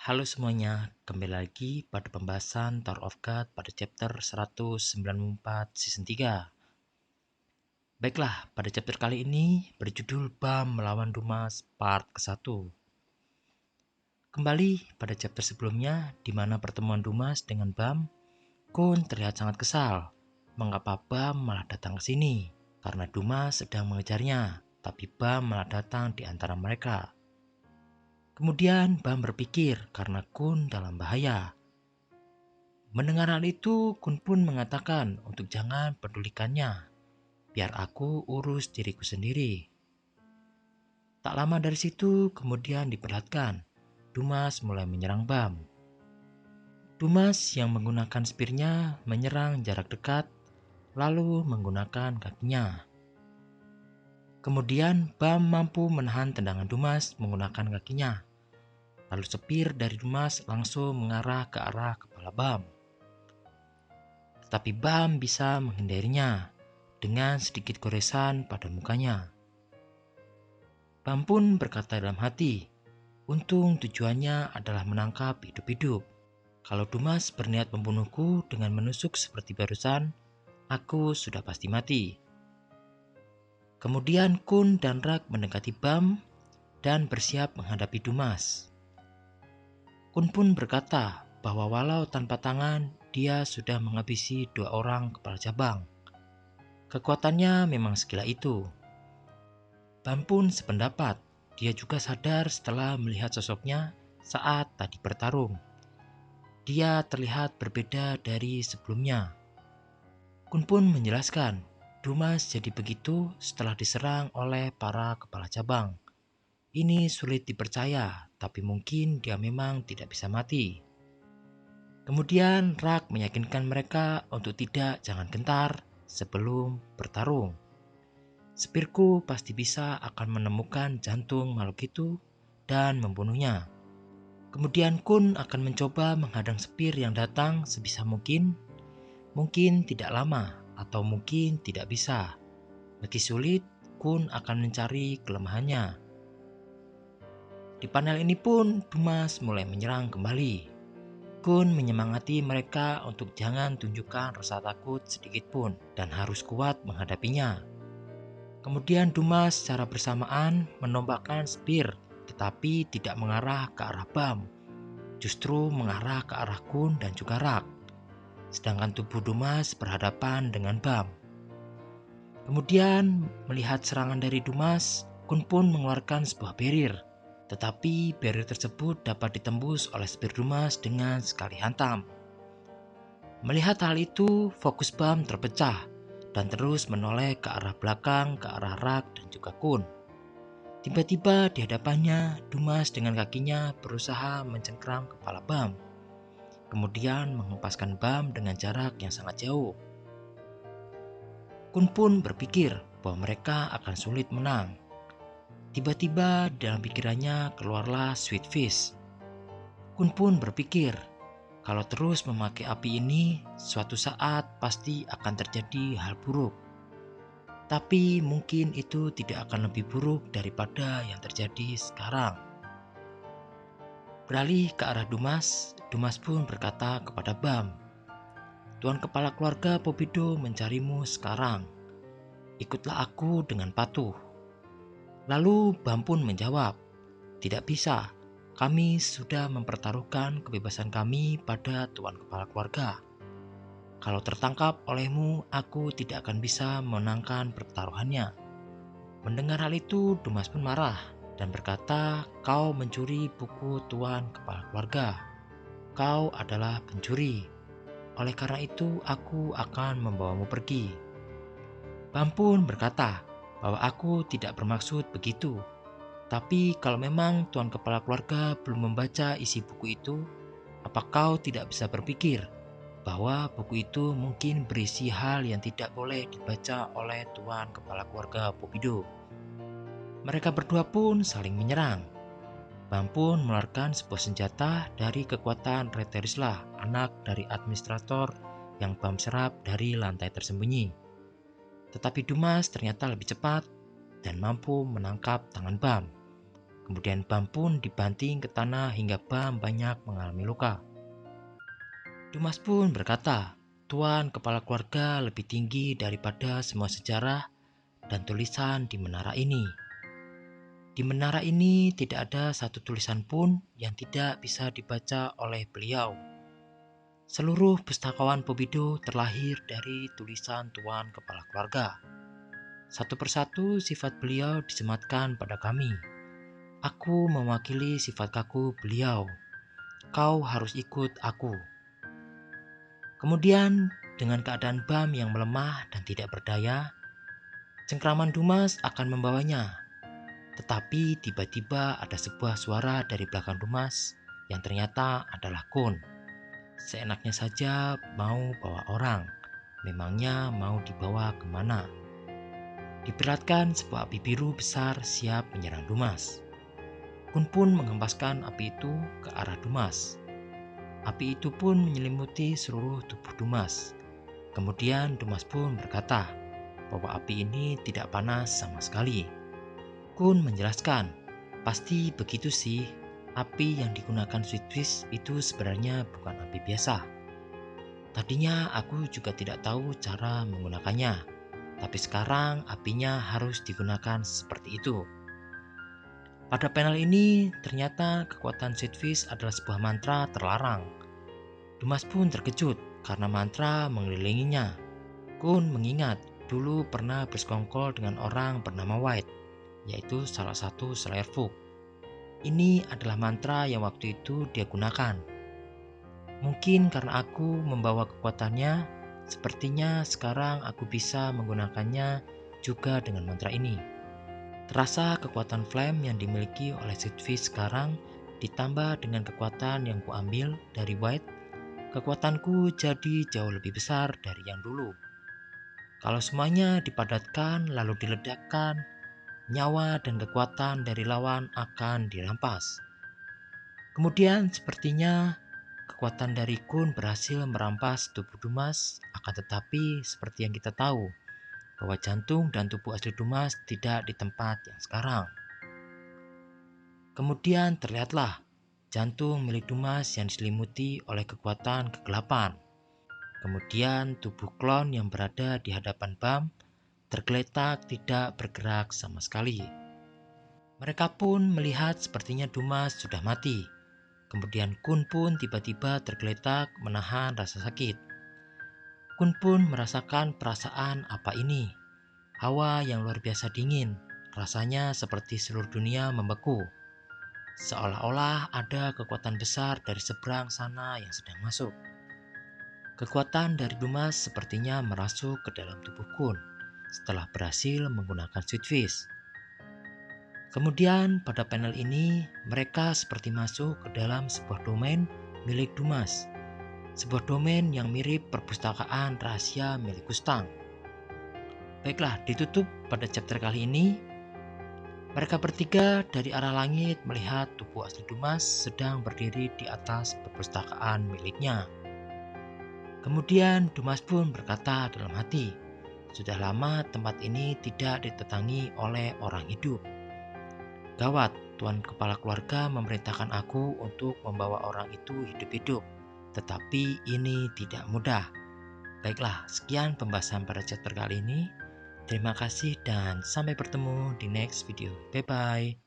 Halo semuanya, kembali lagi pada pembahasan Tower of God pada chapter 194 season 3. Baiklah, pada chapter kali ini berjudul Bam melawan Dumas part ke-1. Kembali pada chapter sebelumnya di mana pertemuan Dumas dengan Bam, Kun terlihat sangat kesal. Mengapa Bam malah datang ke sini? Karena Dumas sedang mengejarnya, tapi Bam malah datang di antara mereka. Kemudian Bam berpikir karena Kun dalam bahaya. Mendengar hal itu, Kun pun mengatakan untuk jangan pedulikannya, biar aku urus diriku sendiri. Tak lama dari situ, kemudian diperlihatkan, Dumas mulai menyerang Bam. Dumas yang menggunakan spearnya menyerang jarak dekat, lalu menggunakan kakinya. Kemudian Bam mampu menahan tendangan Dumas menggunakan kakinya. Lalu spear dari Dumas langsung mengarah ke arah kepala Bam. Tetapi Bam bisa menghindarinya dengan sedikit goresan pada mukanya. Bam pun berkata dalam hati, untung tujuannya adalah menangkap hidup-hidup. Kalau Dumas berniat membunuhku dengan menusuk seperti barusan, aku sudah pasti mati. Kemudian Kun dan Rak mendekati Bam dan bersiap menghadapi Dumas. Kun pun berkata bahwa walau tanpa tangan, dia sudah menghabisi 2 orang kepala cabang. Kekuatannya memang segila itu. Bam pun sependapat, dia juga sadar setelah melihat sosoknya saat tadi bertarung. Dia terlihat berbeda dari sebelumnya. Kun pun menjelaskan, Dumas jadi begitu setelah diserang oleh para kepala cabang. Ini sulit dipercaya, tapi mungkin dia memang tidak bisa mati. Kemudian Rak meyakinkan mereka untuk jangan gentar sebelum bertarung. Spearku pasti bisa akan menemukan jantung makhluk itu dan membunuhnya. Kemudian Kun akan mencoba menghadang spear yang datang sebisa mungkin. Mungkin tidak lama atau mungkin tidak bisa. Meski sulit, Kun akan mencari kelemahannya. Di panel ini pun Dumas mulai menyerang kembali. Kun menyemangati mereka untuk jangan tunjukkan rasa takut sedikit pun dan harus kuat menghadapinya. Kemudian Dumas secara bersamaan menombakkan spear, tetapi tidak mengarah ke arah Bam, justru mengarah ke arah Kun dan juga Rak. Sedangkan tubuh Dumas berhadapan dengan Bam. Kemudian melihat serangan dari Dumas, Kun pun mengeluarkan sebuah barrier. Tetapi barrier tersebut dapat ditembus oleh spear Dumas dengan sekali hantam. Melihat hal itu, fokus Bam terpecah dan terus menoleh ke arah belakang, ke arah Rak dan juga Kun. Tiba-tiba di hadapannya, Dumas dengan kakinya berusaha mencengkram kepala Bam. Kemudian menghempaskan Bam dengan jarak yang sangat jauh. Kun pun berpikir bahwa mereka akan sulit menang. Tiba-tiba dalam pikirannya keluarlah Sweet Fish. Kun pun berpikir, kalau terus memakai api ini, suatu saat pasti akan terjadi hal buruk. Tapi mungkin itu tidak akan lebih buruk daripada yang terjadi sekarang. Beralih ke arah Dumas, Dumas pun berkata kepada Bam, Tuan Kepala Keluarga Pobido mencarimu sekarang. Ikutlah aku dengan patuh. Lalu Bam pun menjawab, tidak bisa. Kami sudah mempertaruhkan kebebasan kami pada Tuan Kepala Keluarga. Kalau tertangkap olehmu, aku tidak akan bisa memenangkan pertaruhannya. Mendengar hal itu, Dumas pun marah dan berkata, kau mencuri buku Tuan Kepala Keluarga. Kau adalah pencuri. Oleh karena itu, aku akan membawamu pergi. Bam pun berkata bahwa aku tidak bermaksud begitu. Tapi kalau memang Tuan Kepala Keluarga belum membaca isi buku itu, apa kau tidak bisa berpikir bahwa buku itu mungkin berisi hal yang tidak boleh dibaca oleh Tuan Kepala Keluarga Pobido? Mereka berdua pun saling menyerang. Bam pun mengeluarkan sebuah senjata dari kekuatan Reterisla, anak dari administrator yang Bam serap dari lantai tersembunyi. Tetapi Dumas ternyata lebih cepat dan mampu menangkap tangan Bam. Kemudian Bam pun dibanting ke tanah hingga Bam banyak mengalami luka. Dumas pun berkata, Tuan kepala keluarga lebih tinggi daripada semua sejarah dan tulisan di menara ini. Di menara ini tidak ada satu tulisan pun yang tidak bisa dibaca oleh beliau. Seluruh pustakawan Pobido terlahir dari tulisan Tuan kepala keluarga. Satu persatu sifat beliau disematkan pada kami. Aku mewakili sifat kaku beliau. Kau harus ikut aku. Kemudian, dengan keadaan Bam yang melemah dan tidak berdaya, cengkraman Dumas akan membawanya. Tetapi tiba-tiba ada sebuah suara dari belakang Dumas yang ternyata adalah Kun. Seenaknya saja mau bawa orang, memangnya mau dibawa kemana? Diperlihatkan sebuah api biru besar siap menyerang Dumas. Kun pun menghempaskan api itu ke arah Dumas. Api itu pun menyelimuti seluruh tubuh Dumas. Kemudian Dumas pun berkata bahwa api ini tidak panas sama sekali. Kun menjelaskan, pasti begitu sih, api yang digunakan Sweetfish itu sebenarnya bukan api biasa. Tadinya aku juga tidak tahu cara menggunakannya, tapi sekarang apinya harus digunakan seperti itu. Pada panel ini, ternyata kekuatan Sweetfish adalah sebuah mantra terlarang. Dumas pun terkejut karena mantra mengelilinginya. Kun mengingat dulu pernah bersekongkol dengan orang bernama White, yaitu salah satu Slayer Folk. Ini adalah mantra yang waktu itu dia gunakan. Mungkin karena aku membawa kekuatannya, sepertinya sekarang aku bisa menggunakannya juga dengan mantra ini. Terasa kekuatan flame yang dimiliki oleh Sweetfish sekarang ditambah dengan kekuatan yang kuambil dari White, kekuatanku jadi jauh lebih besar dari yang dulu. Kalau semuanya dipadatkan lalu diledakkan, nyawa dan kekuatan dari lawan akan dirampas. Kemudian sepertinya kekuatan dari Kun berhasil merampas tubuh Dumas, akan tetapi seperti yang kita tahu, bahwa jantung dan tubuh asli Dumas tidak di tempat yang sekarang. Kemudian terlihatlah jantung milik Dumas yang diselimuti oleh kekuatan kegelapan. Kemudian tubuh klon yang berada di hadapan Bam tergeletak tidak bergerak sama sekali. Mereka pun melihat sepertinya Dumas sudah mati. Kemudian Kun pun tiba-tiba tergeletak menahan rasa sakit. Kun pun merasakan perasaan apa ini. Hawa yang luar biasa dingin, rasanya seperti seluruh dunia membeku. Seolah-olah ada kekuatan besar dari seberang sana yang sedang masuk. Kekuatan dari Dumas sepertinya merasuk ke dalam tubuh Kun setelah berhasil menggunakan Sweetfish. Kemudian pada panel ini mereka seperti masuk ke dalam sebuah domain milik Dumas. Sebuah domain yang mirip perpustakaan rahasia milik Gustang. Baiklah, ditutup pada chapter kali ini. Mereka bertiga dari arah langit melihat tubuh asli Dumas sedang berdiri di atas perpustakaan miliknya. Kemudian Dumas pun berkata dalam hati, sudah lama tempat ini tidak ditetangi oleh orang hidup. Gawat, Tuan Kepala Keluarga memerintahkan aku untuk membawa orang itu hidup-hidup, tetapi ini tidak mudah. Baiklah, sekian pembahasan pada chapter kali ini. Terima kasih dan sampai bertemu di next video. Bye-bye.